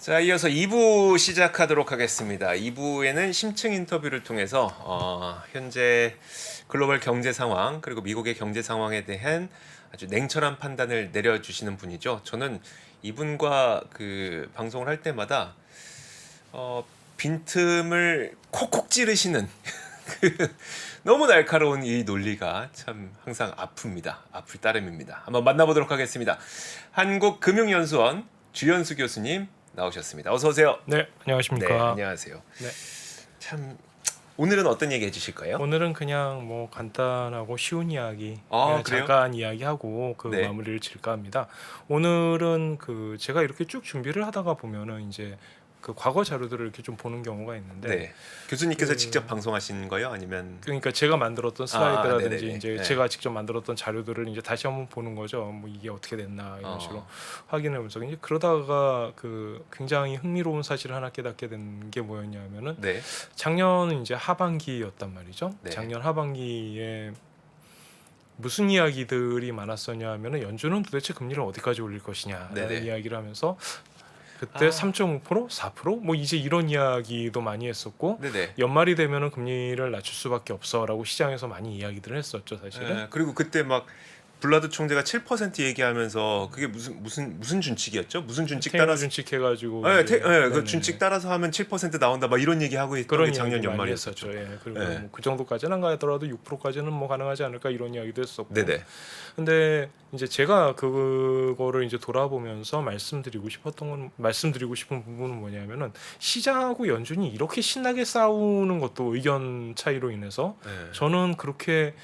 자, 이어서 2부 시작하도록 하겠습니다. 2부에는 심층 인터뷰를 통해서 현재 글로벌 경제 상황 그리고 미국의 경제 상황에 대한 아주 냉철한 판단을 내려주시는 분이죠. 저는 이분과 그 방송을 할 때마다 빈틈을 콕콕 찌르시는 그 너무 날카로운 이 논리가 참 항상 아픕니다. 아플 따름입니다. 한번 만나보도록 하겠습니다. 한국금융연수원 주연수 교수님 나오셨습니다. 어서 오세요. 네, 안녕하십니까. 네, 안녕하세요. 네. 참 오늘은 어떤 얘기 해주실 거예요? 오늘은 그냥 뭐 간단하고 쉬운 이야기 아, 그냥 그래요? 잠깐 이야기하고 그 네. 마무리를 질까 합니다. 오늘은 그 제가 이렇게 쭉 준비를 하다가 보면은 이제 그 과거 자료들을 이렇게 좀 보는 경우가 있는데 네. 교수님께서 그- 직접 방송하신 거예요? 아니면 그러니까 제가 만들었던 슬라이드라든지 네네네. 이제 네. 제가 직접 만들었던 자료들을 이제 다시 한번 보는 거죠. 뭐 이게 어떻게 됐나 이런 식으로 확인해보면서 이제 그러다가 그 굉장히 흥미로운 사실을 하나 깨닫게 된 게 뭐였냐면은 네. 작년 이제 하반기였단 말이죠. 네. 작년 하반기에 무슨 이야기들이 많았었냐 하면은 연준은 도대체 금리를 어디까지 올릴 것이냐라는 네네. 이야기를 하면서 그때 3.5%, 4%, 뭐 이제 이런 이야기도 많이 했었고 네네. 연말이 되면은 금리를 낮출 수밖에 없어라고 시장에서 많이 이야기들을 했었죠, 사실은. 네, 그리고 그때 막 블라드 총재가 7% 얘기하면서 그게 무슨 준칙이었죠? 무슨 준칙 테이너 따라서 준칙 해가지고 네, 이제 그 네네네. 준칙 따라서 하면 7% 나온다 막 이런 얘기 하고 있던 그런 게 작년 이야기 많이 연말이었었죠. 했었죠. 예. 그리고 네. 뭐 그 정도까지는 안 가더라도 6%까지는 뭐 가능하지 않을까 이런 이야기도 했었고. 네네. 근데 이제 제가 그거를 이제 돌아보면서 말씀드리고 싶은 부분은 뭐냐면은 시장하고 연준이 이렇게 신나게 싸우는 것도 의견 차이로 인해서 네. 저는 그렇게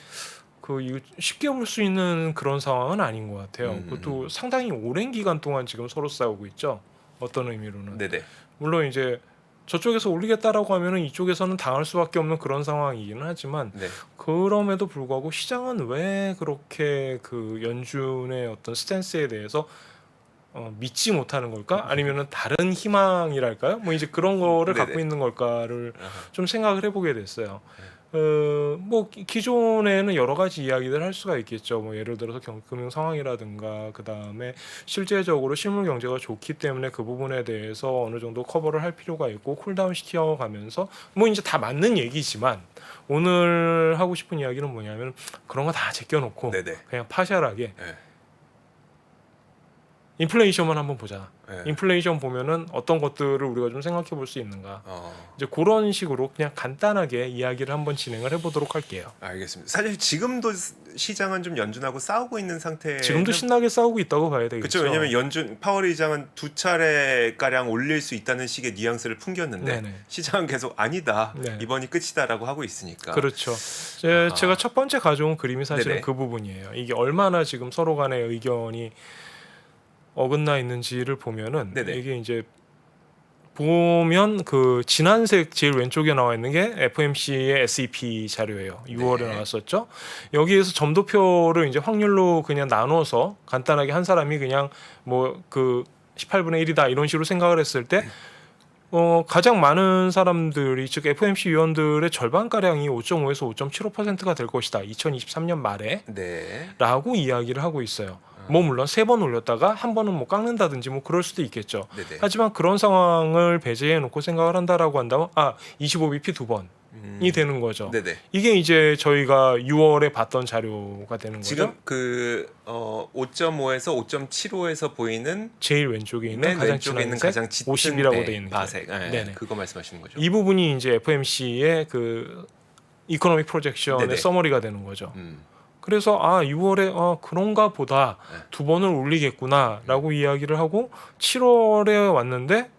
이거 쉽게 볼 수 있는 그런 상황은 아닌 것 같아요. 음. 그것도 상당히 오랜 기간 동안 지금 서로 싸우고 있죠. 어떤 의미로는. 네네. 물론 이제 저쪽에서 올리겠다라고 하면은 이쪽에서는 당할 수밖에 없는 그런 상황이기는 하지만 네. 그럼에도 불구하고 시장은 왜 그렇게 그 연준의 어떤 스탠스에 대해서 믿지 못하는 걸까? 아니면은 다른 희망이랄까요? 뭐 이제 그런 거를 네네. 갖고 있는 걸까를 아하. 좀 생각을 해보게 됐어요. 뭐 기존에는 여러 가지 이야기들 할 수가 있겠죠. 뭐 예를 들어서 금융 상황이라든가 그 다음에 실제적으로 실물 경제가 좋기 때문에 그 부분에 대해서 어느 정도 커버를 할 필요가 있고 쿨다운 시켜가면서 뭐 이제 다 맞는 얘기지만 오늘 하고 싶은 이야기는 뭐냐면 그런 거 다 제껴놓고 네네. 그냥 파셜하게 네. 인플레이션만 한번 보자. 네. 인플레이션 보면은 어떤 것들을 우리가 좀 생각해 볼 수 있는가. 어. 이제 그런 식으로 그냥 간단하게 이야기를 한번 진행을 해보도록 할게요. 알겠습니다. 사실 지금도 시장은 좀 연준하고 싸우고 있는 상태. 지금도 신나게 싸우고 있다고 봐야 되겠죠. 그렇죠. 왜냐하면 연준 파월 의장은 2차례 가량 올릴 수 있다는 식의 뉘앙스를 풍겼는데 네네. 시장은 계속 아니다. 네. 이번이 끝이다라고 하고 있으니까. 그렇죠. 아하. 제가 첫 번째 가져온 그림이 사실은 네네. 그 부분이에요. 이게 얼마나 지금 서로 간의 의견이 어긋나 있는지를 보면은 네네. 이게 이제 보면 그 진한색 제일 왼쪽에 나와 있는 게 FMC의 SEP 자료예요. 6월에 네. 나왔었죠. 여기에서 점도표를 이제 확률로 그냥 나눠서 간단하게 한 사람이 그냥 뭐 그 18분의 1이다 이런 식으로 생각을 했을 때 가장 많은 사람들이 즉 FMC 위원들의 절반 가량이 5.5에서 5.75%가 될 것이다. 2023년 말에 네. 라고 이야기를 하고 있어요. 뭐 물론 3번 올렸다가 한 번은 뭐 깎는다든지 뭐 그럴 수도 있겠죠. 네네. 하지만 그런 상황을 배제해 놓고 생각을 한다라고 한다면 25bp 2번이 되는 거죠. 네네. 이게 이제 저희가 6월에 봤던 자료가 되는 거죠. 지금 그 5.5에서 5.75에서 보이는 제일 왼쪽에 있는 맨 가장 왼쪽에 있는 진한 가장 색 짙은 50이라고 돼 있는 게. 바색. 네. 네네. 그거 말씀하시는 거죠. 이 부분이 이제 FMC의 그 이코노믹 프로젝션의 네네. 서머리가 되는 거죠. 음. 그래서 6월에 그런가 보다 네. 2번을 올리겠구나라고 이야기를 하고 7월에 왔는데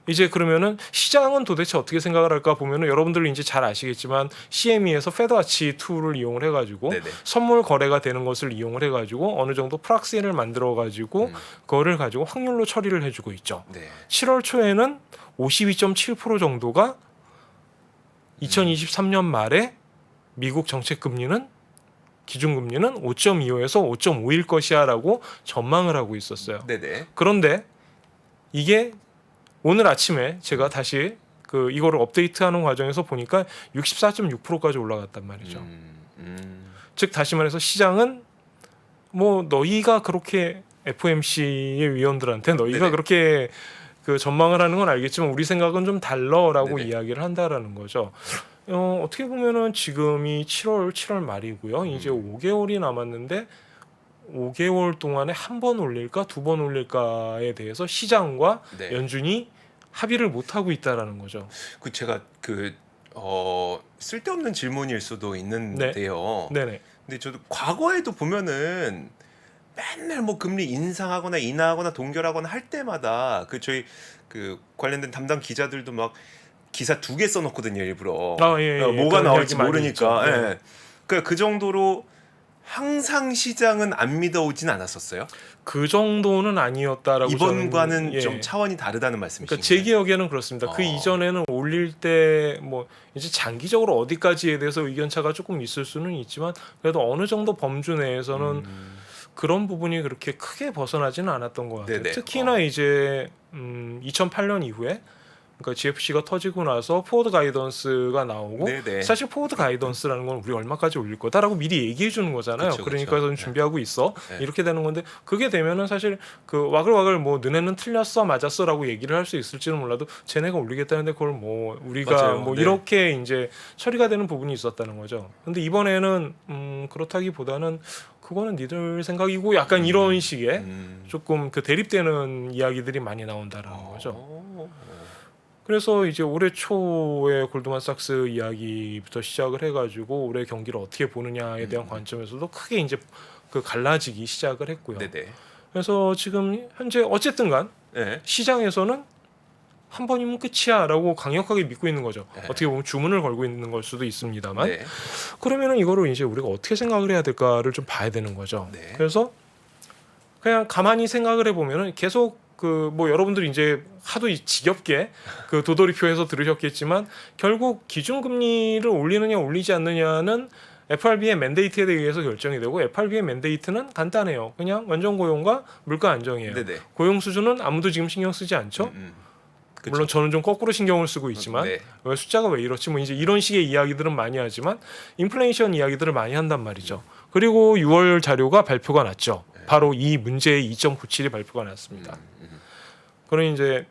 이제 그러면은 시장은 도대체 어떻게 생각을 할까 보면은 여러분들 이제 잘 아시겠지만 CME에서 페드와치 툴을 이용을 해가지고 네네. 선물 거래가 되는 것을 이용을 해가지고 어느 정도 프락시를 만들어가지고 그거를 가지고 확률로 처리를 해주고 있죠. 네. 7월 초에는 52.7% 정도가 2023년 말에 미국 정책 금리는 기준금리는 5.25에서 5.5일 것이야라고 전망을 하고 있었어요. 네네. 그런데 이게 오늘 아침에 제가 다시 이거를 업데이트하는 과정에서 보니까 64.6%까지 올라갔단 말이죠. 즉 다시 말해서 시장은 뭐 너희가 그렇게 FMC의 위원들한테 너희가 네네. 그렇게 그 전망을 하는 건 알겠지만 우리 생각은 좀 달라라고 네네. 이야기를 한다라는 거죠. 어떻게 보면은 지금이 7월 말이고요. 이제 5개월이 남았는데 5개월 동안에 한 번 올릴까 두 번 올릴까에 대해서 시장과 네. 연준이 합의를 못 하고 있다라는 거죠. 그 제가 쓸데없는 질문일 수도 있는데요. 네네. 근데 저도 과거에도 보면은 맨날 뭐 금리 인상하거나 인하하거나 동결하거나 할 때마다 저희 관련된 담당 기자들도 막 기사 2개 써놓거든요, 일부러. 예. 뭐가 그런 나올지 이야기 많이 모르니까. 있죠. 네. 예. 그 정도로 항상 시장은 안 믿어오진 않았었어요. 그 정도는 아니었다라고 이번과는 저는, 좀 차원이 다르다는 말씀이신가요? 그러니까 제 기억에는 그렇습니다. 그 이전에는 올릴 때 뭐 이제 장기적으로 어디까지에 대해서 의견 차가 조금 있을 수는 있지만 그래도 어느 정도 범주 내에서는 그런 부분이 그렇게 크게 벗어나지는 않았던 것 같아요. 네네. 특히나 이제 2008년 이후에 그러니까 GFC가 터지고 나서 포워드 가이던스가 나오고 네네. 사실 포워드 가이던스라는 건 우리 얼마까지 올릴 거다라고 미리 얘기해 주는 거잖아요. 그쵸, 그러니까 그쵸. 저는 준비하고 있어. 네. 이렇게 되는 건데 그게 되면은 사실 그 와글와글 뭐 너네는 틀렸어 맞았어라고 얘기를 할 수 있을지는 몰라도 쟤네가 올리겠다는데 그걸 뭐 우리가 맞아요. 뭐 네. 이렇게 이제 처리가 되는 부분이 있었다는 거죠. 근데 이번에는 그렇다기보다는 그거는 니들 생각이고 약간 이런 식의 조금 그 대립되는 이야기들이 많이 나온다라는 거죠. 그래서 이제 올해 초에 골드만삭스 이야기부터 시작을 해가지고 올해 경기를 어떻게 보느냐에 대한 관점에서도 크게 이제 그 갈라지기 시작을 했고요. 네네. 그래서 지금 현재 어쨌든간 네. 시장에서는 한 번이면 끝이야라고 강력하게 믿고 있는 거죠. 네. 어떻게 보면 주문을 걸고 있는 걸 수도 있습니다만 네. 그러면은 이거를 이제 우리가 어떻게 생각을 해야 될까를 좀 봐야 되는 거죠. 네. 그래서 그냥 가만히 생각을 해보면은 계속 그 뭐 여러분들이 이제 하도 지겹게 그 도돌이표에서 들으셨겠지만 결국 기준금리를 올리느냐 올리지 않느냐는 FRB의 맨데이트에 의해서 결정이 되고 FRB의 맨데이트는 간단해요. 그냥 원전 고용과 물가 안정이에요. 네네. 고용 수준은 아무도 지금 신경 쓰지 않죠. 그쵸. 물론 저는 좀 거꾸로 신경을 쓰고 있지만 네. 왜 숫자가 왜 이렇지 뭐 이제 이런 식의 이야기들은 많이 하지만 인플레이션 이야기들을 많이 한단 말이죠. 그리고 6월 자료가 발표가 났죠. 바로 이 문제의 2.97이 발표가 났습니다. 그럼 이제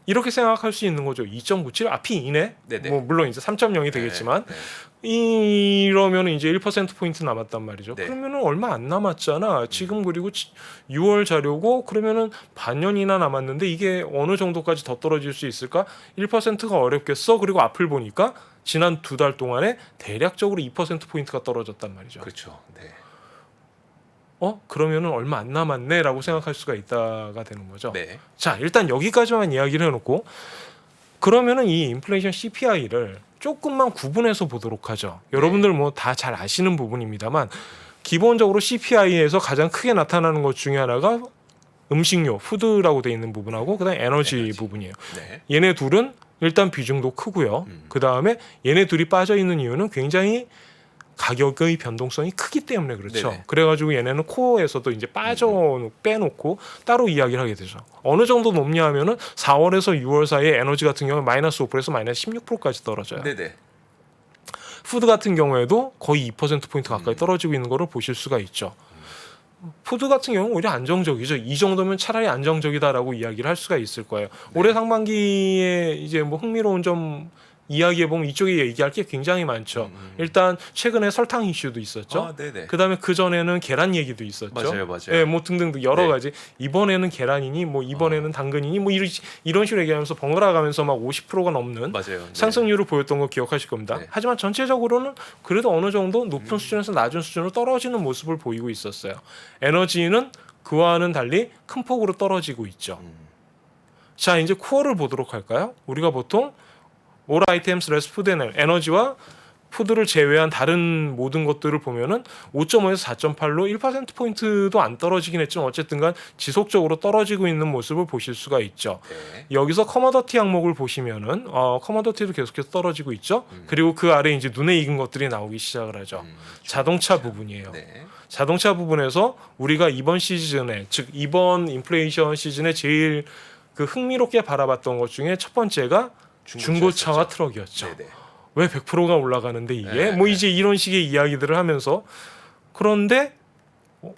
이렇게 생각할 수 있는 거죠. 2.97 앞이 2네. 네네. 뭐 물론 이제 3.0이 되겠지만 네. 이러면 이제 1% 포인트 남았단 말이죠. 네. 그러면은 얼마 안 남았잖아. 지금 그리고 6월 자료고 그러면은 반년이나 남았는데 이게 어느 정도까지 더 떨어질 수 있을까? 1%가 어렵겠어. 그리고 앞을 보니까 지난 2달 동안에 대략적으로 2% 포인트가 떨어졌단 말이죠. 그렇죠. 네. 그러면은 얼마 안 남았네라고 생각할 수가 있다가 되는 거죠. 네. 자, 일단 여기까지만 이야기를 해놓고 그러면은 이 인플레이션 CPI를 조금만 구분해서 보도록 하죠. 여러분들 뭐 다 잘 아시는 부분입니다만 기본적으로 CPI에서 가장 크게 나타나는 것 중에 하나가 음식료, 푸드라고 돼 있는 부분하고 그다음에 에너지 부분이에요. 네. 얘네 둘은 일단 비중도 크고요. 그다음에 얘네 둘이 빠져 있는 이유는 굉장히 가격의 변동성이 크기 때문에 그렇죠. 네네. 그래가지고 얘네는 코어에서도 이제 빼놓고 따로 이야기를 하게 되죠. 어느 정도 높냐 하면은 4월에서 6월 사이에 에너지 같은 경우는 마이너스 5%에서 마이너스 16%까지 떨어져요. 네네. 푸드 같은 경우에도 거의 2%포인트 가까이 떨어지고 있는 거를 보실 수가 있죠. 푸드 같은 경우는 오히려 안정적이죠. 이 정도면 차라리 안정적이다라고 이야기를 할 수가 있을 거예요. 올해 상반기에 이제 뭐 흥미로운 점 이야기해 보면 이쪽에 얘기할 게 굉장히 많죠. 일단 최근에 설탕 이슈도 있었죠. 아, 네네. 그다음에 그 전에는 계란 얘기도 있었죠. 맞아요. 예, 뭐 등등등 여러 네. 가지. 이번에는 계란이니 뭐 이번에는 당근이니 뭐 이런 식으로 얘기하면서 번갈아 가면서 막 50%가 넘는 맞아요. 네. 상승률을 보였던 거 기억하실 겁니다. 네. 하지만 전체적으로는 그래도 어느 정도 높은 수준에서 낮은 수준으로 떨어지는 모습을 보이고 있었어요. 에너지는 그와는 달리 큰 폭으로 떨어지고 있죠. 자, 이제 코어를 보도록 할까요? 우리가 보통 all items less food and 에너지와 푸드를 제외한 다른 모든 것들을 보면은 5.5에서 4.8로 1%포인트도 안 떨어지긴 했지만 어쨌든간 지속적으로 떨어지고 있는 모습을 보실 수가 있죠. 네. 여기서 커머더티 항목을 보시면은 커머더티도 계속해서 떨어지고 있죠. 그리고 그 아래 이제 눈에 익은 것들이 나오기 시작을 하죠. 자동차 부분이에요. 네. 자동차 부분에서 우리가 이번 시즌에 즉 이번 인플레이션 시즌에 제일 그 흥미롭게 바라봤던 것 중에 첫 번째가 중고차와 트럭이었죠. 네네. 왜 100%가 올라가는데 이게 네, 뭐 네. 이제 이런 식의 이야기들을 하면서 그런데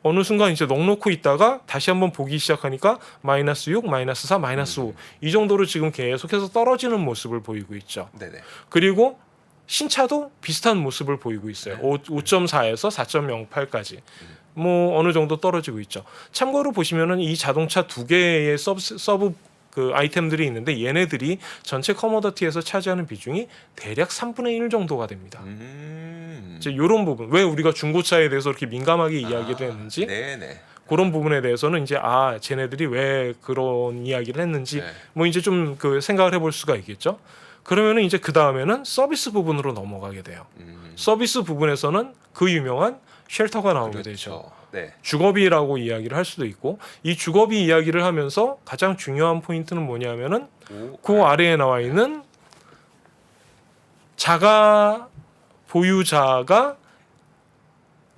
어느 순간 이제 넉놓고 있다가 다시 한번 보기 시작하니까 마이너스 6, 마이너스 4, 마이너스 5 이 정도로 지금 계속해서 떨어지는 모습을 보이고 있죠. 네네. 그리고 신차도 비슷한 모습을 보이고 있어요. 5.4에서 4.08까지. 뭐 어느 정도 떨어지고 있죠. 참고로 보시면은 이 자동차 두 개의 서브 그 아이템들이 있는데 얘네들이 전체 커머더티에서 차지하는 비중이 대략 3분의 1 정도가 됩니다. 이제 이런 부분 왜 우리가 중고차에 대해서 이렇게 민감하게 이야기를 했는지 네네. 그런 부분에 대해서는 이제 쟤네들이 왜 그런 이야기를 했는지 네. 뭐 이제 좀 그 생각을 해볼 수가 있겠죠. 그러면은 이제 그 다음에는 서비스 부분으로 넘어가게 돼요. 서비스 부분에서는 그 유명한 쉘터가 나오게 되죠. 네. 주거비라고 이야기를 할 수도 있고 이 주거비 이야기를 하면서 가장 중요한 포인트는 뭐냐면은 그 아래에 나와 있는 자가 보유자가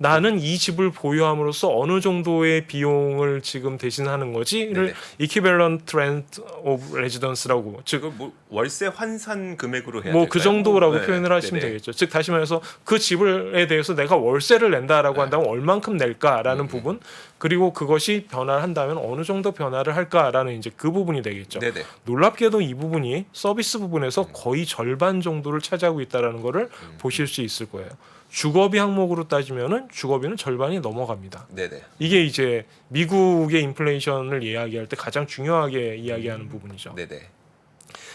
나는 이 집을 보유함으로써 어느 정도의 비용을 지금 대신하는 거지를 네네. equivalent rent of residence라고 즉 그 뭐 월세 환산 금액으로 해야 뭐 될까요? 그 정도라고 네. 표현을 하시면 네네. 되겠죠. 즉 다시 말해서 그 집을에 대해서 내가 월세를 낸다라고 네. 한다면 얼만큼 낼까라는 부분 그리고 그것이 변화를 한다면 어느 정도 변화를 할까라는 이제 그 부분이 되겠죠. 네네. 놀랍게도 이 부분이 서비스 부분에서 거의 절반 정도를 차지하고 있다라는 거를 보실 수 있을 거예요. 주거비 항목으로 따지면은 주거비는 절반이 넘어갑니다. 네네. 이게 이제 미국의 인플레이션을 이야기할 때 가장 중요하게 이야기하는 부분이죠. 네네.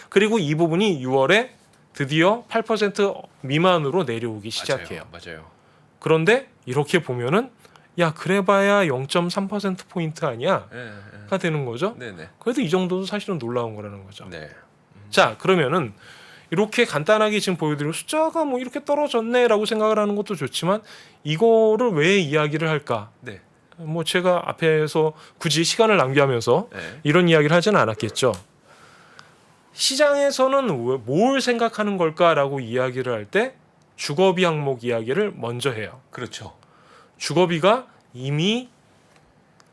그리고 이 부분이 6월에 드디어 8% 미만으로 내려오기 시작해요. 맞아요. 그런데 이렇게 보면은 야 그래봐야 0.3% 포인트 아니야? 네. 가 되는 거죠. 네네. 그래도 이 정도도 사실은 놀라운 거라는 거죠. 네. 자 그러면은 이렇게 간단하게 지금 보여드리고 숫자가 뭐 이렇게 떨어졌네라고 생각을 하는 것도 좋지만 이거를 왜 이야기를 할까? 네. 뭐 제가 앞에서 굳이 시간을 낭비하면서 네. 이런 이야기를 하지는 않았겠죠. 시장에서는 뭘 생각하는 걸까라고 이야기를 할 때 주거비 항목 이야기를 먼저 해요. 그렇죠. 주거비가 이미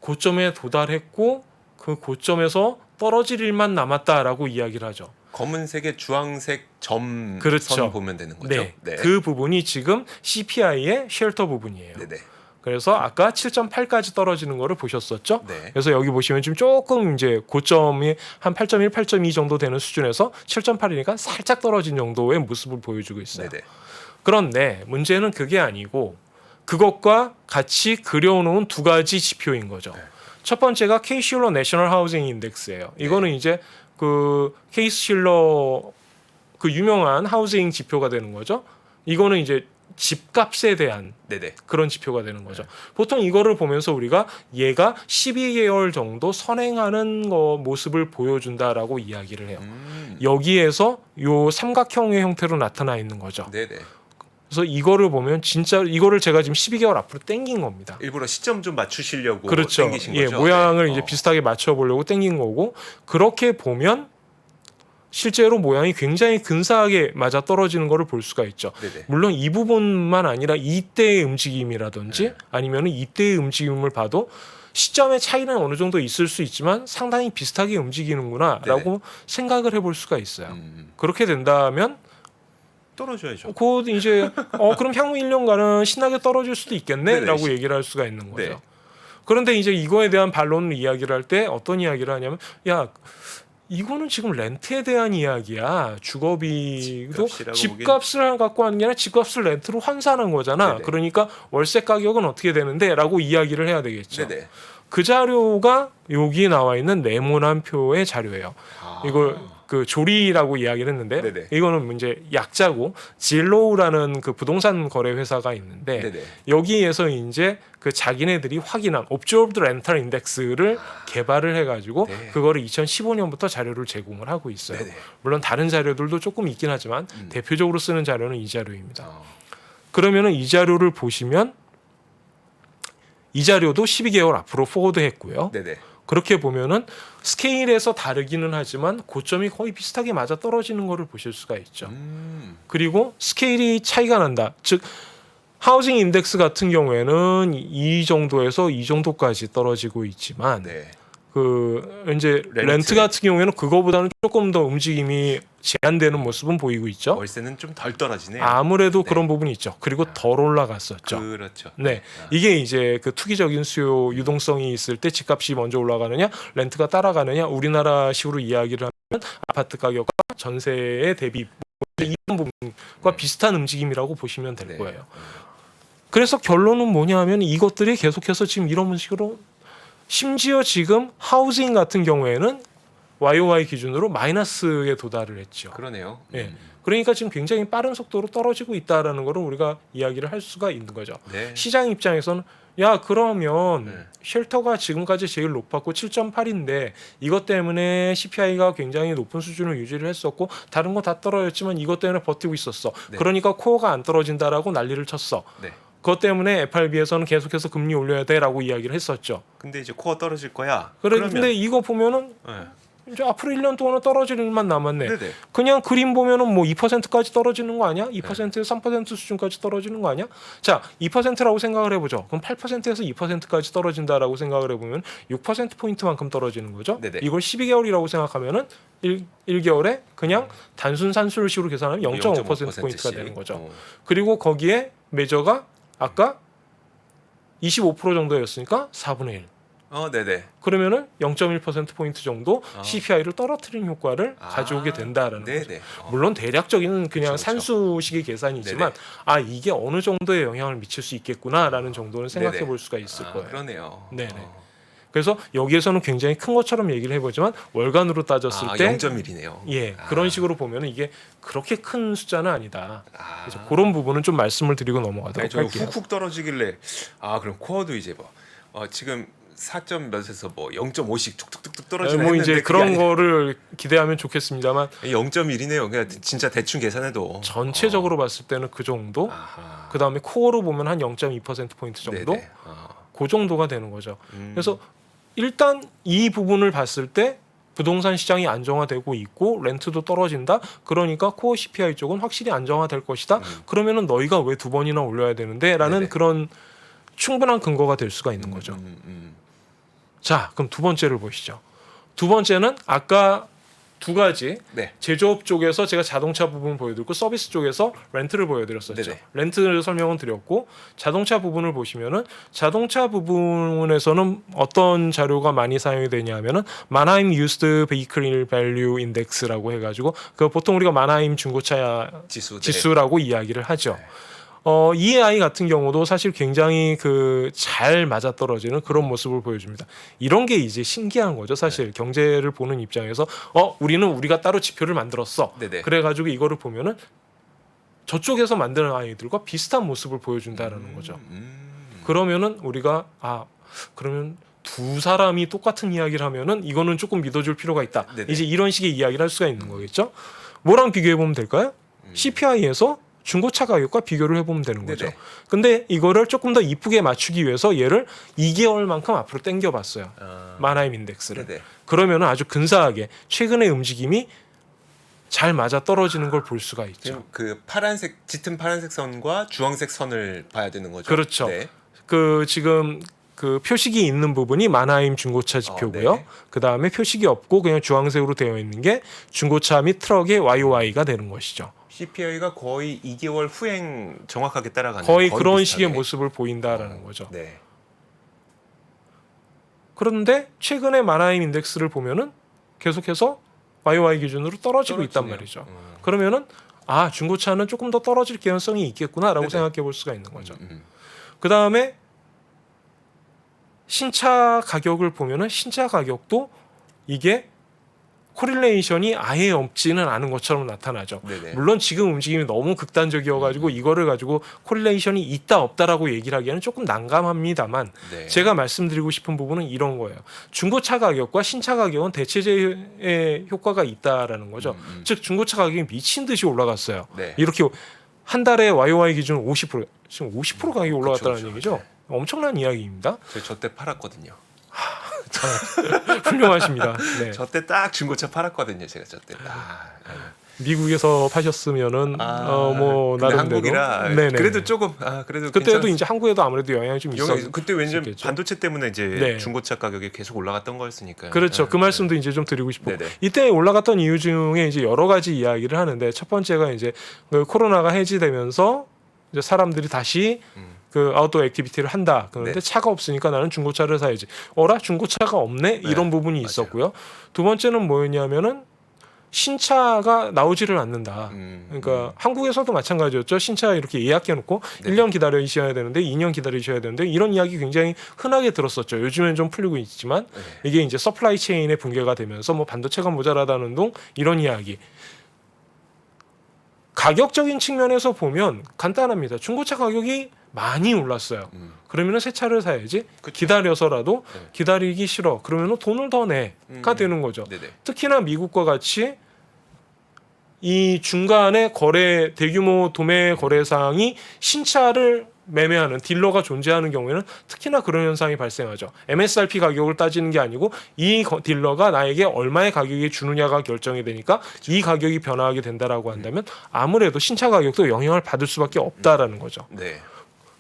고점에 도달했고 그 고점에서 떨어질 일만 남았다라고 이야기를 하죠. 검은색에 주황색 점 그렇죠. 선 보면 되는 거죠. 네. 그 부분이 지금 CPI의 쉘터 부분이에요. 네네. 그래서 아까 7.8까지 떨어지는 거를 보셨었죠? 네. 그래서 여기 보시면 지금 조금 이제 고점이 한 8.1, 8.2 정도 되는 수준에서 7.8이니까 살짝 떨어진 정도의 모습을 보여주고 있어요. 네네. 그런데 문제는 그게 아니고 그것과 같이 그려놓은 두 가지 지표인 거죠. 네. 첫 번째가 케이실러 내셔널 하우징 인덱스예요. 이거는 이제 그 케이실러 그 유명한 하우징 지표가 되는 거죠. 이거는 이제 집값에 대한 네네. 그런 지표가 되는 거죠. 보통 이거를 보면서 우리가 얘가 12개월 정도 선행하는 거 모습을 보여준다라고 이야기를 해요. 여기에서 요 삼각형의 형태로 나타나 있는 거죠. 네네. 그래서 이거를 보면 진짜 이거를 제가 지금 12개월 앞으로 당긴 겁니다. 일부러 시점 좀 맞추시려고 그렇죠. 당기신 예, 거죠. 모양을 네. 이제 비슷하게 맞춰 보려고 당긴 거고 그렇게 보면 실제로 모양이 굉장히 근사하게 맞아 떨어지는 것을 볼 수가 있죠. 네네. 물론 이 부분만 아니라 이때의 움직임이라든지 네. 아니면 이때의 움직임을 봐도 시점의 차이는 어느 정도 있을 수 있지만 상당히 비슷하게 움직이는구나라고 생각을 해볼 수가 있어요. 그렇게 된다면 떨어져야죠. 곧 이제 그럼 향후 1년간은 신나게 떨어질 수도 있겠네라고 네네. 얘기를 할 수가 있는 거죠. 네. 그런데 이제 이거에 대한 반론을 이야기를 할 때 어떤 이야기를 하냐면 야 이거는 지금 렌트에 대한 이야기야. 주거비도 집값이라고 집값을 갖고 하는 게 아니라 집값을 렌트로 환산한 거잖아. 네네. 그러니까 월세 가격은 어떻게 되는데?라고 이야기를 해야 되겠죠. 네네. 그 자료가 여기 나와 있는 네모난 표의 자료예요. 이걸 그 조리라고 이야기를 했는데 네네. 이거는 이제 약자고 질로우라는 그 부동산 거래 회사가 있는데 네네. 여기에서 이제 그 자기네들이 확인한 Observed Rental Index를 개발을 해가지고 네. 그거를 2015년부터 자료를 제공을 하고 있어요. 네네. 물론 다른 자료들도 조금 있긴 하지만 대표적으로 쓰는 자료는 이 자료입니다. 어. 그러면은 이 자료를 보시면 이 자료도 12개월 앞으로 포워드했고요. 네네. 그렇게 보면은 스케일에서 다르기는 하지만 고점이 거의 비슷하게 맞아 떨어지는 것을 보실 수가 있죠. 그리고 스케일이 차이가 난다. 즉 하우징 인덱스 같은 경우에는 이 정도에서 이 정도까지 떨어지고 있지만 네. 그 이제 렌트 같은 경우에는 그거보다는 조금 더 움직임이 제한되는 모습은 보이고 있죠. 월세는 좀 덜 떨어지네요. 아무래도 네. 그런 부분이 있죠. 그리고 덜 올라갔었죠. 그렇죠. 네, 이게 이제 그 투기적인 수요 유동성이 있을 때 집값이 먼저 올라가느냐, 렌트가 따라가느냐, 우리나라식으로 이야기를 하면 아파트 가격과 전세의 대비 이런 부분과 비슷한 움직임이라고 보시면 될 네. 거예요. 그래서 결론은 뭐냐하면 이것들이 계속해서 지금 이런 식으로 심지어 지금 하우징 같은 경우에는 YOY 기준으로 마이너스에 도달을 했죠. 그러네요. 예. 그러니까 지금 굉장히 빠른 속도로 떨어지고 있다라는 거를 우리가 이야기를 할 수가 있는 거죠. 네. 시장 입장에서는 야 그러면 네. 쉘터가 지금까지 제일 높았고 7.8인데 이것 때문에 CPI가 굉장히 높은 수준을 유지를 했었고 다른 거 다 떨어졌지만 이것 때문에 버티고 있었어. 네. 그러니까 코어가 안 떨어진다라고 난리를 쳤어. 네. 그것 때문에 FRB에서는 계속해서 금리 올려야 돼라고 이야기를 했었죠. 근데 이제 코어 떨어질 거야. 근데 이거 보면은 네. 이제 앞으로 1년 동안은 떨어질 일만 남았네. 네네. 그냥 그림 보면은 뭐 2%까지 떨어지는 거 아니야? 2%에서 3% 수준까지 떨어지는 거 아니야? 자, 2%라고 생각을 해보죠. 그럼 8%에서 2%까지 떨어진다라고 생각을 해보면 6% 포인트만큼 떨어지는 거죠. 네네. 이걸 12개월이라고 생각하면은 1개월에 그냥 단순 산술식으로 계산하면 0.5% 포인트가 되는 거죠. 그리고 거기에 매저가 아까 25% 정도였으니까 4분의 1. 네네. 그러면은 0.1% 포인트 정도 어. CPI를 떨어뜨리는 효과를 가져오게 된다라는 거죠. 네네. 물론 대략적인 그냥 그쵸. 산수식의 계산이지만 아 이게 어느 정도의 영향을 미칠 수 있겠구나라는 정도는 생각해 네네. 볼 수가 있을 거예요. 그러네요. 네네. 그래서 여기에서는 굉장히 큰 것처럼 얘기를 해보지만 월간으로 따졌을 때 0.1이네요. 예, 그런 식으로 보면은 이게 그렇게 큰 숫자는 아니다. 아. 그래서 그런 부분은 좀 말씀을 드리고 넘어가도록 저 할게요. 훅훅 떨어지길래 그럼 코어도 이제 뭐 지금 4점 몇에서 뭐 0.5씩 툭툭툭툭 떨어지는 뭐 했는데 이제 그런 거를 기대하면 좋겠습니다만 0.1이네요. 그냥 진짜 대충 계산해도 전체적으로 봤을 때는 그 정도. 아하. 그 다음에 코어로 보면 한 0.2% 포인트 정도. 네네. 그 정도가 되는 거죠. 음. 그래서 일단 이 부분을 봤을 때 부동산 시장이 안정화되고 있고 렌트도 떨어진다. 그러니까 코어 CPI 쪽은 확실히 안정화될 것이다. 그러면은 너희가 왜 두 번이나 올려야 되는데?라는 네네. 그런 충분한 근거가 될 수가 있는 거죠. 자, 그럼 두 번째를 보시죠. 두 번째는 아까 두 가지 네. 제조업 쪽에서 제가 자동차 부분 보여드렸고 서비스 쪽에서 렌트를 보여드렸었죠. 네네. 렌트 설명은 드렸고 자동차 부분을 보시면은 자동차 부분에서는 어떤 자료가 많이 사용이 되냐면은 마나임 유스드 베이클 밸류 인덱스라고 해가지고 그 보통 우리가 마나임 중고차 지수. 네. 지수라고 이야기를 하죠. 네. EAI 같은 경우도 사실 굉장히 그 잘 맞아떨어지는 그런 모습을 보여줍니다. 이런 게 이제 신기한 거죠. 사실 경제를 보는 입장에서 우리가 따로 지표를 만들었어. 네네. 그래가지고 이거를 보면은 저쪽에서 만드는 아이들과 비슷한 모습을 보여준다라는 거죠. 그러면은 우리가 그러면 두 사람이 똑같은 이야기를 하면은 이거는 조금 믿어줄 필요가 있다. 네네. 이제 이런 식의 이야기를 할 수가 있는 거겠죠. 뭐랑 비교해 보면 될까요? CPI에서 중고차 가격과 비교를 해보면 되는 거죠. 네네. 근데 이거를 조금 더 이쁘게 맞추기 위해서 얘를 2개월만큼 앞으로 당겨봤어요. 마나임 인덱스를. 네네. 그러면 아주 근사하게 최근의 움직임이 잘 맞아 떨어지는 걸 볼 수가 있죠. 지금 그 파란색 짙은 파란색 선과 주황색 선을 봐야 되는 거죠. 그렇죠. 네. 그 지금 그 표식이 있는 부분이 마나임 중고차 지표고요. 네. 그 다음에 표식이 없고 그냥 주황색으로 되어 있는 게 중고차 및 트럭의 YOI가 되는 것이죠. CPI가 거의 2개월 후행 정확하게 따라가는 거의 그런 비슷하게. 식의 모습을 보인다라는 거죠. 네. 그런데 최근에 마나임 인덱스를 보면은 계속해서 YOI 기준으로 떨어지고 있단 떨어지네요. 말이죠. 그러면은 중고차는 조금 더 떨어질 개연성이 있겠구나라고 네네. 생각해 볼 수가 있는 거죠. 그 다음에 신차 가격을 보면은 신차 가격도 이게 코릴레이션이 아예 없지는 않은 것처럼 나타나죠. 네네. 물론 지금 움직임이 너무 극단적이어가지고 이거를 가지고 코릴레이션이 있다 없다라고 얘기를 하기에는 조금 난감합니다만 네. 제가 말씀드리고 싶은 부분은 이런 거예요. 중고차 가격과 신차 가격은 대체제의 효과가 있다라는 거죠. 즉 중고차 가격이 미친 듯이 올라갔어요. 네. 이렇게 한 달에 YOI 기준 50% 지금 50% 가격이 올라갔다는 그쵸. 얘기죠. 네. 엄청난 이야기입니다. 저 때 팔았거든요. 훌륭하십니다. 네. 저 때 딱 중고차 팔았거든요. 제가 저 때. 미국에서 파셨으면은 뭐 근데 나름대로 한국이라 네네. 그래도 조금 그래도 그때도 이제 한국에도 아무래도 영향이 좀 그때 왠지 있었겠죠. 반도체 때문에 이제 네. 중고차 가격이 계속 올라갔던 거였으니까요. 그렇죠. 네, 그 말씀도 이제 좀 드리고 싶고 네네. 이때 올라갔던 이유 중에 이제 여러 가지 이야기를 하는데 첫 번째가 이제 그 코로나가 해지되면서 이제 사람들이 다시 음. 그 아웃도어 액티비티를 한다. 그런데 네. 차가 없으니까 나는 중고차를 사야지. 어라 중고차가 없네? 네, 이런 부분이 맞아요. 있었고요. 두 번째는 뭐였냐면은 신차가 나오지를 않는다. 그러니까 한국에서도 마찬가지였죠. 신차 이렇게 예약해놓고 네. 1년 기다리셔야 되는데 2년 기다리셔야 되는데 이런 이야기 굉장히 흔하게 들었었죠. 요즘엔 좀 풀리고 있지만 네. 이게 이제 서플라이 체인의 붕괴가 되면서 뭐 반도체가 모자라다는 둥 이런 이야기. 가격적인 측면에서 보면 간단합니다. 중고차 가격이 많이 올랐어요. 그러면은 새 차를 사야지. 그쵸. 기다려서라도 네. 기다리기 싫어. 그러면은 돈을 더 내가 되는 거죠. 네네. 특히나 미국과 같이 이 중간에 거래 대규모 도매 거래상이 신차를 매매하는 딜러가 존재하는 경우에는 특히나 그런 현상이 발생하죠. MSRP 가격을 따지는 게 아니고 이 딜러가 나에게 얼마의 가격이 주느냐가 결정이 되니까 이 가격이 변화하게 된다라고 한다면 아무래도 신차 가격도 영향을 받을 수밖에 없다라는 거죠. 네.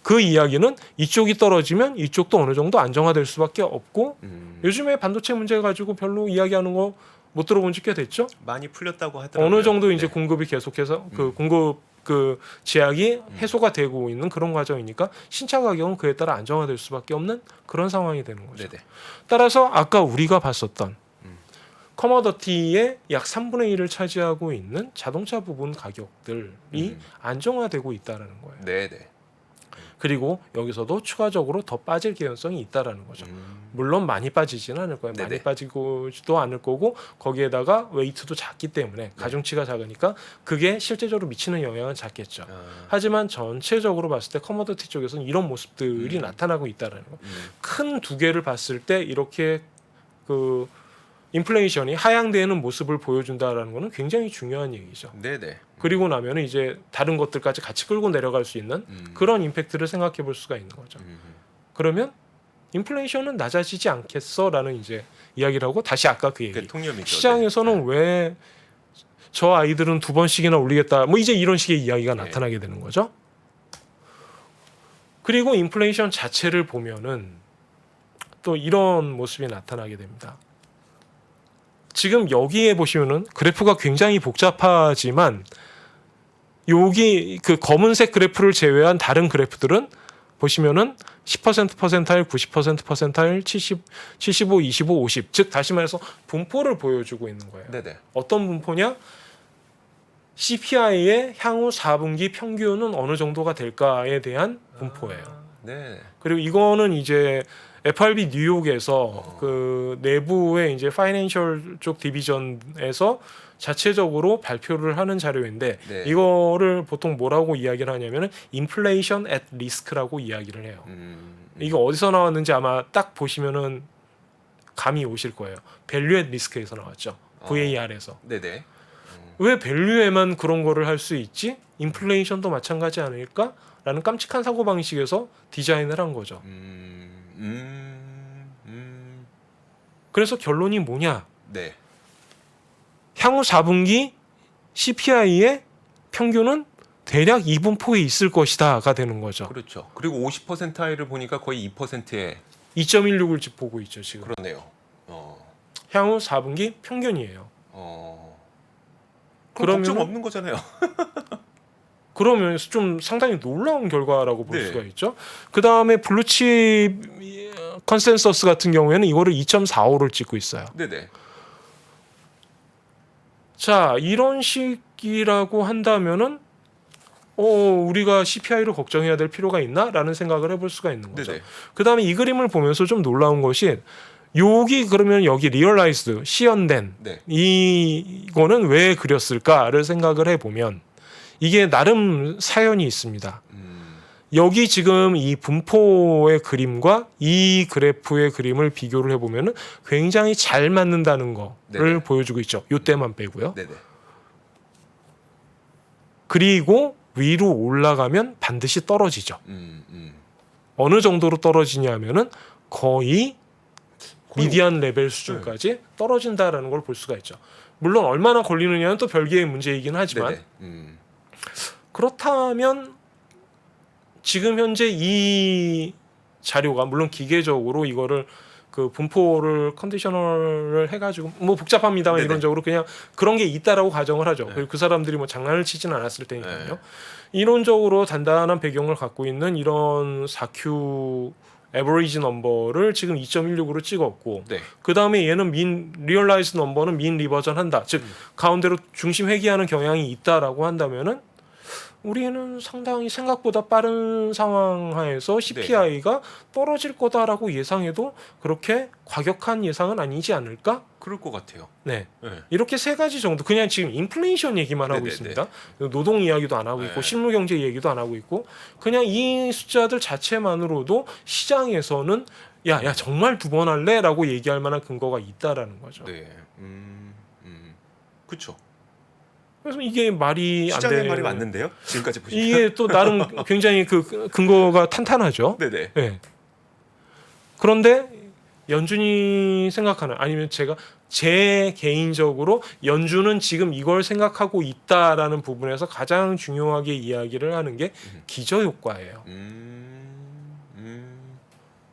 그 이야기는 이쪽이 떨어지면 이쪽도 어느 정도 안정화될 수밖에 없고 요즘에 반도체 문제 가지고 별로 이야기하는 거 못 들어본 지 꽤 됐죠. 많이 풀렸다고 하더라고요. 어느 정도 이제 네. 공급이 계속해서 그 공급 그 제약이 해소가 되고 있는 그런 과정이니까 신차 가격은 그에 따라 안정화될 수밖에 없는 그런 상황이 되는 거죠. 네네. 따라서 아까 우리가 봤었던 커머더티의 약 3분의 1을 차지하고 있는 자동차 부분 가격들이 안정화되고 있다라는 거예요. 네네. 그리고 여기서도 추가적으로 더 빠질 개연성이 있다라는 거죠. 물론 많이 빠지지는 않을 거예요. 네네. 많이 빠지고도 않을 거고 거기에다가 웨이트도 작기 때문에 가중치가 작으니까 그게 실제적으로 미치는 영향은 작겠죠. 하지만 전체적으로 봤을 때 커머더티 쪽에서는 이런 모습들이 나타나고 있다라는 거. 큰 두 개를 봤을 때 이렇게 그 인플레이션이 하향되는 모습을 보여준다라는 거는 굉장히 중요한 얘기죠. 네네. 그리고 나면은 이제 다른 것들까지 같이 끌고 내려갈 수 있는 그런 임팩트를 생각해 볼 수가 있는 거죠. 그러면 인플레이션은 낮아지지 않겠어라는 이제 이야기를 하고 다시 아까 그 얘기. 그 통념이죠. 시장에서는 왜 저 아이들은 2번씩이나 올리겠다. 뭐 이제 이런 식의 이야기가 네. 나타나게 되는 거죠. 그리고 인플레이션 자체를 보면은 또 이런 모습이 나타나게 됩니다. 지금 여기에 보시면은 그래프가 굉장히 복잡하지만 여기 그 검은색 그래프를 제외한 다른 그래프들은 보시면은 10% 퍼센타일, 90% 퍼센타일, 75, 25, 50. 즉 다시 말해서 분포를 보여주고 있는 거예요. 네네. 어떤 분포냐? CPI의 향후 4분기 평균은 어느 정도가 될까에 대한 분포예요. 네. 그리고 이거는 이제 FRB 뉴욕에서 그 내부의 이제 파이낸셜 쪽 디비전에서 자체적으로 발표를 하는 자료인데 네. 이거를 보통 뭐라고 이야기를 하냐면은 인플레이션 앳 리스크라고 이야기를 해요. 이거 어디서 나왔는지 아마 딱 보시면은 감이 오실 거예요. 밸류 앳 리스크에서 나왔죠. VAR에서. 네네. 왜 밸류에만 그런 거를 할 수 있지? 인플레이션도 마찬가지 아닐까? 라는 깜찍한 사고 방식에서 디자인을 한 거죠. 그래서 결론이 뭐냐? 네. 향후 4분기 CPI의 평균은 대략 2분포에 있을 것이다가 되는 거죠. 그렇죠. 그리고 50%를 보니까 거의 2%에 2.16을 보고 있죠 지금. 그러네요. 향후 4분기 평균이에요. 그럼 걱정 그러면은- 없는 거잖아요. 그러면 좀 상당히 놀라운 결과라고 볼 네. 수가 있죠. 그 다음에 블루칩 컨센서스 같은 경우에는 이거를 2.45를 찍고 있어요. 네네. 자, 이런 식이라고 한다면은 우리가 CPI를 걱정해야 될 필요가 있나라는 생각을 해볼 수가 있는 거죠. 네네. 그 다음에 이 그림을 보면서 좀 놀라운 것이 여기 그러면 여기 리얼라이즈드 시연된 네. 이거는 왜 그렸을까를 생각을 해보면 이게 나름 사연이 있습니다. 여기 지금 이 분포의 그림과 이 그래프의 그림을 비교를 해보면 굉장히 잘 맞는다는 거를 네네. 보여주고 있죠. 요때만 빼고요. 네네. 그리고 위로 올라가면 반드시 떨어지죠. 어느 정도로 떨어지냐면은 거의 미디안 레벨 수준까지 떨어진다라는 걸 볼 수가 있죠. 물론 얼마나 걸리느냐는 또 별개의 문제이긴 하지만 네네. 그렇다면 지금 현재 이 자료가 물론 기계적으로 이거를 그 분포를 컨디셔널을 해가지고 뭐 복잡합니다만 네네. 이론적으로 그냥 그런 게 있다라고 가정을 하죠. 네. 그리고 그 사람들이 뭐 장난을 치지는 않았을 테니까요. 네. 이론적으로 단단한 배경을 갖고 있는 이런 4Q 에버리지 넘버를 지금 2.16으로 찍었고 네. 그 다음에 얘는 민 리얼라이즈 넘버는 민 리버전 한다. 즉 가운데로 중심 회귀하는 경향이 있다라고 한다면은 우리는 상당히 생각보다 빠른 상황 하에서 CPI가 떨어질 거다라고 예상해도 그렇게 과격한 예상은 아니지 않을까? 그럴 것 같아요. 네. 네. 이렇게 세 가지 정도 그냥 지금 인플레이션 얘기만 하고 네네네. 있습니다. 노동 이야기도 안 하고 있고 네. 실물 경제 얘기도 안 하고 있고 그냥 이 숫자들 자체만으로도 시장에서는 야 정말 두 번 할래라고 얘기할 만한 근거가 있다라는 거죠. 네. 그렇죠. 그래서 이게 말이 안 시장의 돼. 말이 맞는데요? 지금까지 보시면. 이게 또 나름 굉장히 그 근거가 탄탄하죠. 네네. 네. 그런데 연준이 생각하는 아니면 제가 제 개인적으로 연준은 지금 이걸 생각하고 있다라는 부분에서 가장 중요하게 이야기를 하는 게 기저효과예요.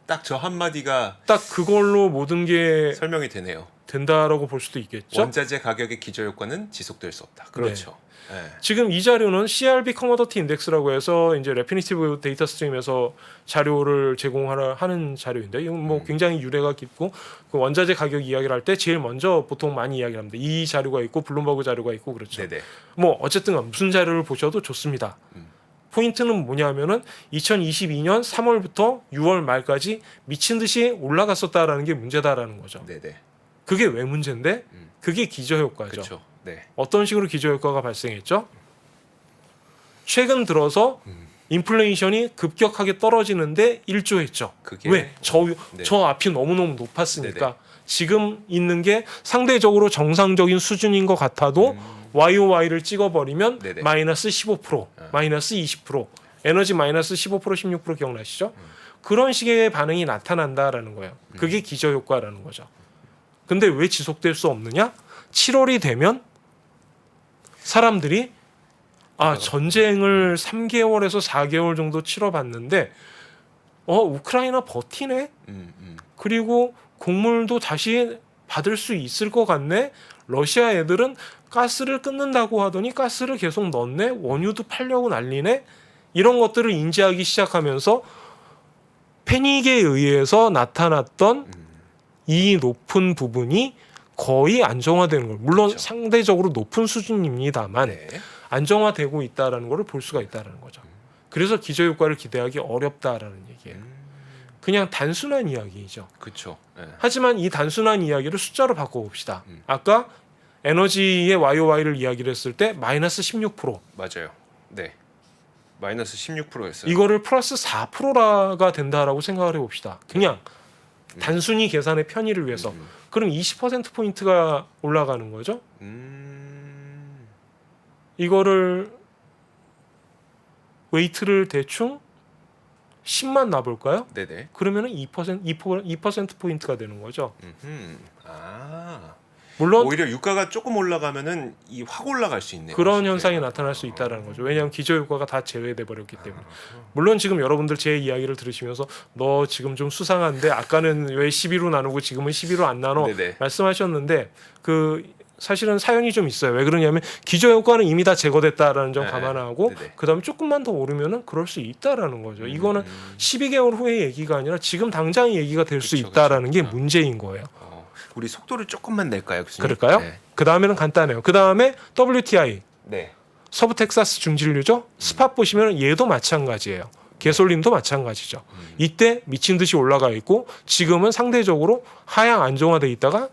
딱 저 한마디가 딱 그걸로 모든 게 설명이 되네요. 된다라고 볼 수도 있겠죠. 원자재 가격의 기저효과는 지속될 수 없다. 그렇죠. 네. 지금 이 자료는 CRB 커머더티 인덱스라고 해서 이제 레피니티브 데이터 스트림에서 자료를 제공하는 자료인데 이건 뭐 굉장히 유래가 깊고 그 원자재 가격 이야기를 할 때 제일 먼저 보통 많이 이야기를 합니다. 이 자료가 있고 블룸버그 자료가 있고 그렇죠. 네네. 뭐 어쨌든 무슨 자료를 보셔도 좋습니다. 포인트는 뭐냐면은 2022년 3월부터 6월 말까지 미친 듯이 올라갔었다라는 게 문제다라는 거죠. 네네. 그게 왜 문제인데? 그게 기저효과죠. 그렇죠. 네. 어떤 식으로 기저효과가 발생했죠? 최근 들어서 인플레이션이 급격하게 떨어지는데 일조했죠. 그게 왜? 네. 저 앞이 너무너무 높았으니까 네네. 지금 있는 게 상대적으로 정상적인 수준인 것 같아도 YOY를 찍어버리면 네네. 마이너스 15%, 마이너스 20%, 에너지 마이너스 15%, 16% 기억나시죠? 그런 식의 반응이 나타난다라는 거예요. 그게 기저효과라는 거죠. 근데 왜 지속될 수 없느냐? 7월이 되면 사람들이 전쟁을 3개월에서 4개월 정도 치러봤는데 우크라이나 버티네? 그리고 곡물도 다시 받을 수 있을 것 같네? 러시아 애들은 가스를 끊는다고 하더니 가스를 계속 넣네? 원유도 팔려고 난리네? 이런 것들을 인지하기 시작하면서 패닉에 의해서 나타났던 이 높은 부분이 거의 안정화되는 걸 물론 그렇죠. 상대적으로 높은 수준입니다만 네. 안정화되고 있다라는 것을 볼 수가 있다라는 거죠. 그래서 기저효과를 기대하기 어렵다라는 얘기예요. 그냥 단순한 이야기이죠. 그렇죠. 네. 하지만 이 단순한 이야기를 숫자로 바꿔봅시다. 아까 에너지의 YOY를 이야기를 했을 때 마이너스 16% 맞아요. 네. 마이너스 16%였어요. 이거를 플러스 4%가 된다라고 생각을 해봅시다. 그냥 단순히 계산의 편의를 위해서. 그럼 20%포인트가 올라가는 거죠. 이거를 웨이트를 대충 10만 놔볼까요? 네네. 그러면은 2%포인트가 되는 거죠. 물론 물론 오히려 유가가 조금 올라가면은 확 올라갈 수 있네요. 그런 실제로. 현상이 나타날 수 있다는 거죠. 왜냐하면 기저효과가 다 제외돼 버렸기 때문에. 물론 지금 여러분들 제 이야기를 들으시면서 너 지금 좀 수상한데 아까는 왜 12로 나누고 지금은 12로 안 나눠 네네. 말씀하셨는데 사실은 사연이 좀 있어요. 왜 그러냐면 기저효과는 이미 다 제거됐다라는 점 네. 감안하고 네네. 그다음에 조금만 더 오르면은 그럴 수 있다라는 거죠. 이거는 12개월 후의 얘기가 아니라 지금 당장 얘기가 될 수 그쵸, 있다라는 게 그쵸. 문제인 거예요. 우리 속도를 조금만 낼까요, 교수님? 그럴까요? 네. 그 다음에는 간단해요. 그 다음에 WTI 네. 서부 텍사스 중진류죠. 스팟 보시면 얘도 마찬가지예요. 개솔린도 마찬가지죠. 이때 미친 듯이 올라가 있고 지금은 상대적으로 하향 안정화돼 있다가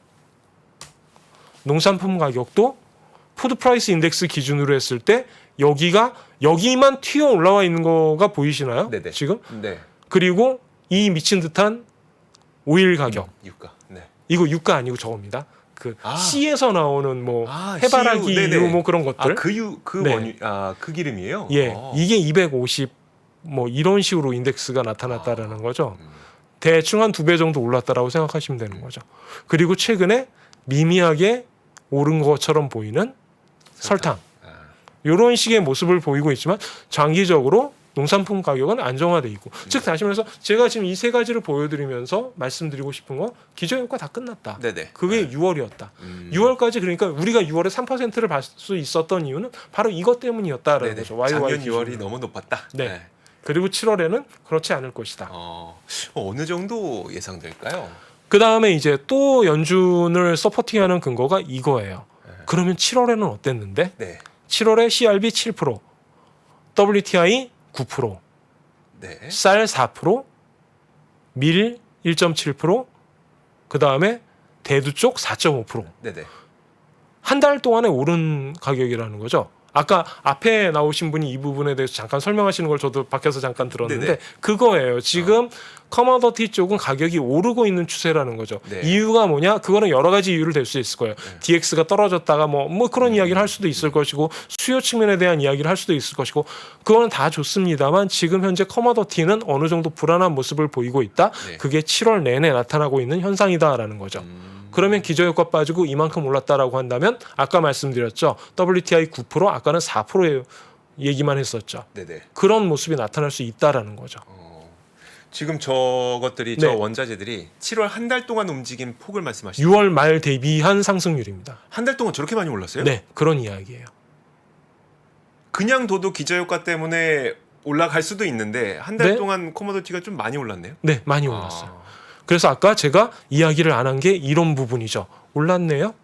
농산품 가격도 푸드 프라이스 인덱스 기준으로 했을 때 여기만 튀어 올라와 있는 거가 보이시나요? 네네. 지금? 네. 그리고 이 미친 듯한 오일 가격. 유가. 네. 이거 유가 아니고 저겁니다. 아. C에서 나오는 뭐 해바라기 CU. 네네. 유 뭐 그런 것들. 그 네. 원유 그 기름이에요? 예, 이게 250 뭐 이런 식으로 인덱스가 나타났다라는 거죠. 대충 한 2배 정도 올랐다라고 생각하시면 되는 거죠. 그리고 최근에 미미하게 오른 것처럼 보이는 설탕. 아, 이런 식의 모습을 보이고 있지만 장기적으로 농산품 가격은 안정화돼 있고, 즉 다시 말해서 제가 지금 이 세 가지를 보여드리면서 말씀드리고 싶은 건 기저효과 다 끝났다. 네네. 그게 6월이었다. 6월까지 그러니까 우리가 6월에 3%를 받을 수 있었던 이유는 바로 이것 때문이었다라는 네네. 거죠. YOY 작년 기준으로. 6월이 너무 높았다. 네. 그리고 7월에는 그렇지 않을 것이다. 어느 정도 예상될까요? 그 다음에 이제 또 연준을 서포팅하는 근거가 이거예요. 그러면 7월에는 어땠는데? 네. 7월에 CRB 7%, WTI 9%, 네. 쌀 4%, 밀 1.7%, 그 다음에 대두 쪽 4.5%. 네네. 한 달 동안에 오른 가격이라는 거죠. 아까 앞에 나오신 분이 이 부분에 대해서 잠깐 설명하시는 걸 저도 밖에서 잠깐 들었는데 네네. 그거예요. 지금 커머더티 쪽은 가격이 오르고 있는 추세라는 거죠. 네. 이유가 뭐냐? 그거는 여러 가지 이유를 댈 수 있을 거예요. DX가 떨어졌다가 뭐 그런 이야기를 할 수도 있을 것이고 수요 측면에 대한 이야기를 할 수도 있을 것이고 그거는 다 좋습니다만 지금 현재 커머더티는 어느 정도 불안한 모습을 보이고 있다. 네. 그게 7월 내내 나타나고 있는 현상이다라는 거죠. 그러면 기저효과 빠지고 이만큼 올랐다라고 한다면 아까 말씀드렸죠. WTI 9% 아까는 4%의 얘기만 했었죠. 네네. 그런 모습이 나타날 수 있다라는 거죠. 지금 저것들이 네. 저 원자재들이 7월 한 달 동안 움직인 폭을 말씀하시죠? 6월 말 대비한 상승률입니다. 한 달 동안 저렇게 많이 올랐어요? 네, 그런 이야기예요. 그냥 둬도 기저효과 때문에 올라갈 수도 있는데 한 달 네. 동안 커머더티가 좀 많이 올랐네요. 네, 많이 올랐어요. 그래서 아까 제가 이야기를 안 한 게 이런 부분이죠. 올랐네요.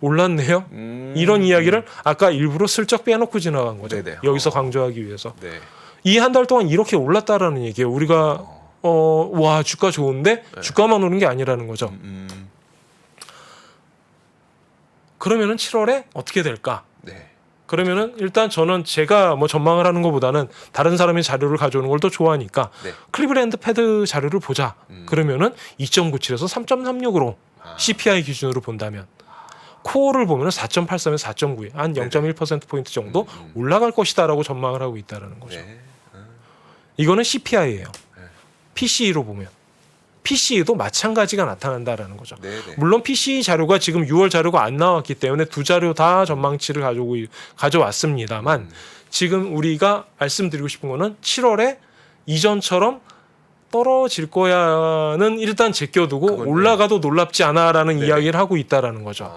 올랐네요. 이런 이야기를 아까 일부러 슬쩍 빼놓고 지나간 거죠. 네네. 여기서 강조하기 위해서. 네. 이 한 달 동안 이렇게 올랐다라는 얘기예요. 우리가 와 주가 좋은데 네. 주가만 오른 게 아니라는 거죠. 그러면은 7월에 어떻게 될까? 네. 그러면은 일단 저는 제가 뭐 전망을 하는 것보다는 다른 사람이 자료를 가져오는 걸 더 좋아하니까 네. 클리블랜드 패드 자료를 보자. 그러면은 2.97에서 3.36으로 CPI 기준으로 본다면 코어를 보면은 4.83에서 4.9에 한 0.1% 포인트 정도 올라갈 것이다라고 전망을 하고 있다라는 거죠. 네. 이거는 CPI예요. PCE로 보면 PCE도 마찬가지가 나타난다라는 거죠. 네네. 물론 PCE 자료가 지금 6월 자료가 안 나왔기 때문에 두 자료 다 전망치를 가져왔습니다만 지금 우리가 말씀드리고 싶은 거는 7월에 이전처럼 떨어질 거야는 일단 제껴두고 그건, 올라가도 놀랍지 않아라는 네네. 이야기를 하고 있다라는 거죠.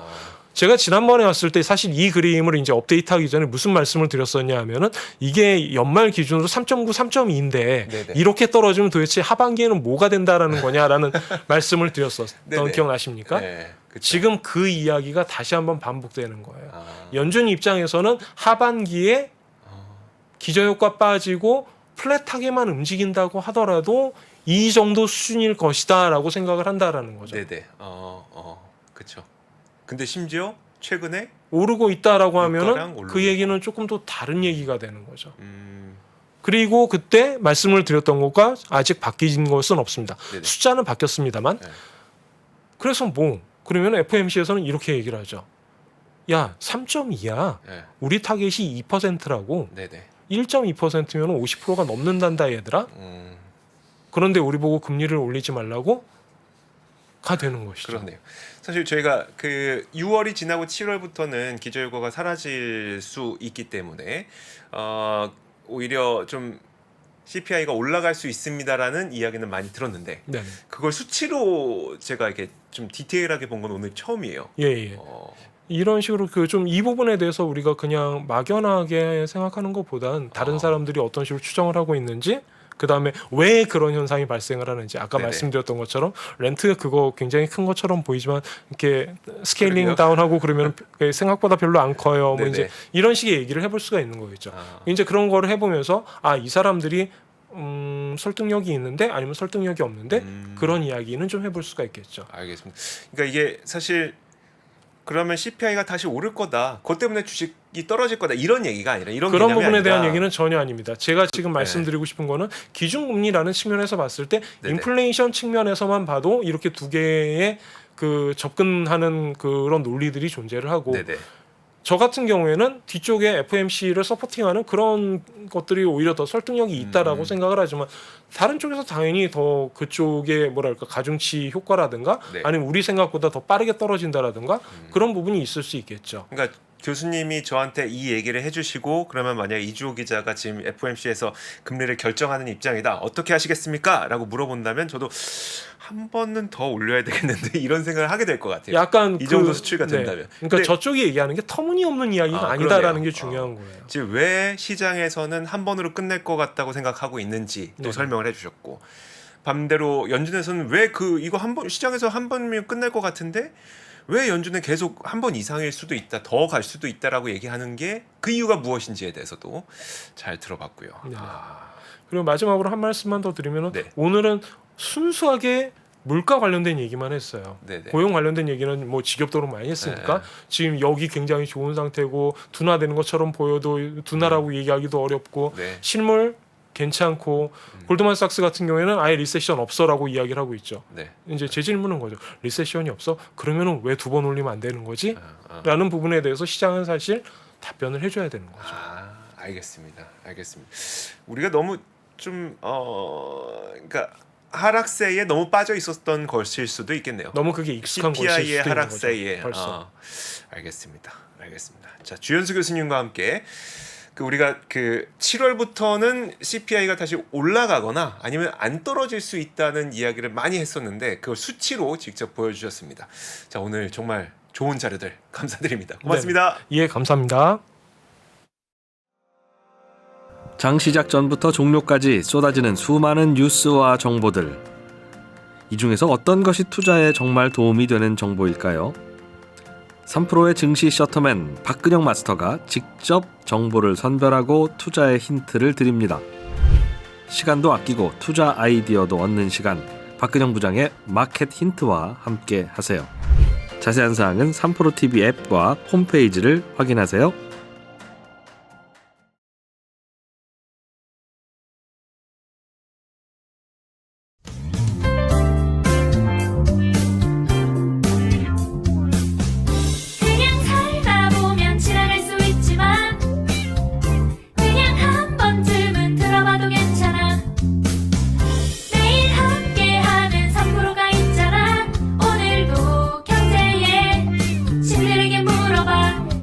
제가 지난번에 왔을 때 사실 이 그림을 이제 업데이트하기 전에 무슨 말씀을 드렸었냐 하면은 이게 연말 기준으로 3.9, 3.2인데 네네. 이렇게 떨어지면 도대체 하반기에는 뭐가 된다라는 거냐라는 말씀을 드렸었던 네네. 기억나십니까? 네. 그쵸. 지금 그 이야기가 다시 한번 반복되는 거예요. 아. 연준 입장에서는 하반기에 기저효과 빠지고 플랫하게만 움직인다고 하더라도 이 정도 수준일 것이다라고 생각을 한다라는 거죠. 네네. 그렇죠. 근데 심지어 최근에 오르고 있다라고 하면은 유가랑 오르고 그 얘기는 조금 더 다른 얘기가 되는 거죠. 음, 그리고 그때 말씀을 드렸던 것과 아직 바뀐 것은 없습니다. 네네. 숫자는 바뀌었습니다만 네. 그래서 뭐 그러면 FOMC에서는 이렇게 얘기를 하죠. 야 3.2야. 네. 우리 타겟이 2%라고. 네네. 1.2%면 50%가 넘는단다 얘들아. 그런데 우리 보고 금리를 올리지 말라고 가 되는 것이죠. 그러네요. 사실 저희가 그 6월이 지나고 7월부터는 기저효과가 사라질 수 있기 때문에 오히려 좀 CPI가 올라갈 수 있습니다라는 이야기는 많이 들었는데 네. 그걸 수치로 제가 이렇게 좀 디테일하게 본 건 오늘 처음이에요. 예. 이런 식으로 그 좀 이 부분에 대해서 우리가 그냥 막연하게 생각하는 것보다는 다른 사람들이 어떤 식으로 추정을 하고 있는지 그다음에 왜 그런 현상이 발생을 하는지 아까 네네. 말씀드렸던 것처럼 렌트가 그거 굉장히 큰 것처럼 보이지만 이렇게 스케일링 그러게요. 다운하고 그러면 생각보다 별로 안 커요. 뭐 네네. 이제 이런 식의 얘기를 해볼 수가 있는 거겠죠. 아. 이제 그런 거를 해보면서 이 사람들이 설득력이 있는데 아니면 설득력이 없는데 그런 이야기는 좀 해볼 수가 있겠죠. 알겠습니다. 그러니까 이게 사실 그러면 CPI가 다시 오를 거다. 그것 때문에 주식이 떨어질 거다. 이런 얘기가 아니라 이런 그런 개념이 부분에 대한 아니라 얘기는 전혀 아닙니다. 제가 지금 말씀드리고 싶은 거는 기준금리라는 측면에서 봤을 때 네네. 인플레이션 측면에서만 봐도 이렇게 두 개의 그 접근하는 그런 논리들이 존재를 하고 네네. 저 같은 경우에는 뒤쪽에 FMC를 서포팅하는 그런 것들이 오히려 더 설득력이 있다라고 생각을 하지만 다른 쪽에서 당연히 더 그쪽에 뭐랄까 가중치 효과라든가 네. 아니면 우리 생각보다 더 빠르게 떨어진다라든가 그런 부분이 있을 수 있겠죠. 그러니까 교수님이 저한테 이 얘기를 해주시고 그러면 만약 이주호 기자가 지금 FOMC에서 금리를 결정하는 입장이다. 어떻게 하시겠습니까? 라고 물어본다면 저도 한 번은 더 올려야 되겠는데 이런 생각을 하게 될 것 같아요. 약간 이 정도 수치가 된다면. 그러니까 근데 저쪽이 얘기하는 게 터무니없는 이야기가 아니다라는 그러네요. 게 중요한 거예요. 지금 왜 시장에서는 한 번으로 끝낼 것 같다고 생각하고 있는지 또 네. 설명을 해주셨고 반대로 연준에서는 왜 이거 한 번 시장에서 한 번이면 끝날 것 같은데 왜 연준은 계속 한 번 이상일 수도 있다, 더 갈 수도 있다라고 얘기하는 게 그 이유가 무엇인지에 대해서도 잘 들어봤고요. 네. 그리고 마지막으로 한 말씀만 더 드리면은 네. 오늘은 순수하게 물가 관련된 얘기만 했어요. 네네. 고용 관련된 얘기는 뭐 지겹도록 많이 했으니까 네. 지금 여기 굉장히 좋은 상태고 둔화되는 것처럼 보여도 둔화라고 얘기하기도 어렵고 네. 실물 괜찮고 골드만삭스 같은 경우에는 아예 리세션 없어라고 이야기를 하고 있죠. 네. 이제 제 질문은 거죠. 리세션이 없어? 그러면은 왜 두 번 올리면 안 되는 거지? 아. 라는 부분에 대해서 시장은 사실 답변을 해줘야 되는 거죠. 알겠습니다. 우리가 너무 좀 그러니까 하락세에 너무 빠져 있었던 것일 수도 있겠네요. 너무 그게 익숙한 것일 CPI의 수도 있는 하락세에 거죠. 벌써. 알겠습니다. 자, 주현수 교수님과 함께 우리가 7월부터는 CPI가 다시 올라가거나 아니면 안 떨어질 수 있다는 이야기를 많이 했었는데 그걸 수치로 직접 보여주셨습니다. 자, 오늘 정말 좋은 자료들 감사드립니다. 고맙습니다. 네. 예, 감사합니다. 장 시작 전부터 종료까지 쏟아지는 수많은 뉴스와 정보들. 이 중에서 어떤 것이 투자에 정말 도움이 되는 정보일까요? 3프로의 증시 셔터맨 박근영 마스터가 직접 정보를 선별하고 투자의 힌트를 드립니다. 시간도 아끼고 투자 아이디어도 얻는 시간, 박근영 부장의 마켓 힌트와 함께 하세요. 자세한 사항은 3프로 TV 앱과 홈페이지를 확인하세요.